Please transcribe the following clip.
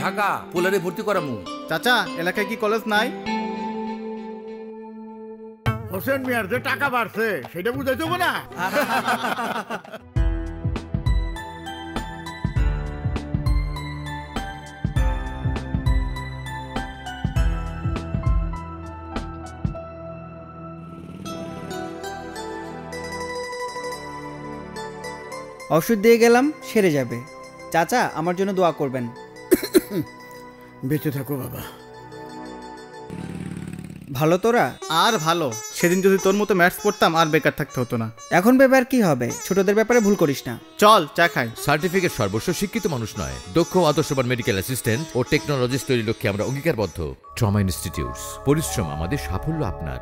কাকা পোলারে ভর্তি করামু। চাচা এলাকায় কি কলেজ নাই? হোসেন মিয়ার যে টাকা বাড়ছে সেটা বুঝে দেবো না। ওষুধ দিয়ে গেলাম, সেরে যাবে। চাচা আমার জন্য দোয়া করবেন। বেঁচে থাকো বাবা। ভালো তোরা? আর ভালো, সেদিন যদি তোর মতো ম্যাথস পড়তাম আর বেকার থাকতে হতো না। এখন ব্যাপার কি হবে? ছোটদের ব্যাপারে ভুল করিস না। চল চা খাই। সার্টিফিকেট সর্বস্ব শিক্ষিত মানুষ নয়, দক্ষ আদর্শবান মেডিকেল অ্যাসিস্ট্যান্ট ও টেকনোলজিস্ট তৈরির লক্ষ্যে আমরা অঙ্গীকারবদ্ধ। ট্রমা ইনস্টিটিউটস, পরিশ্রম আমাদের, সাফল্য আপনার।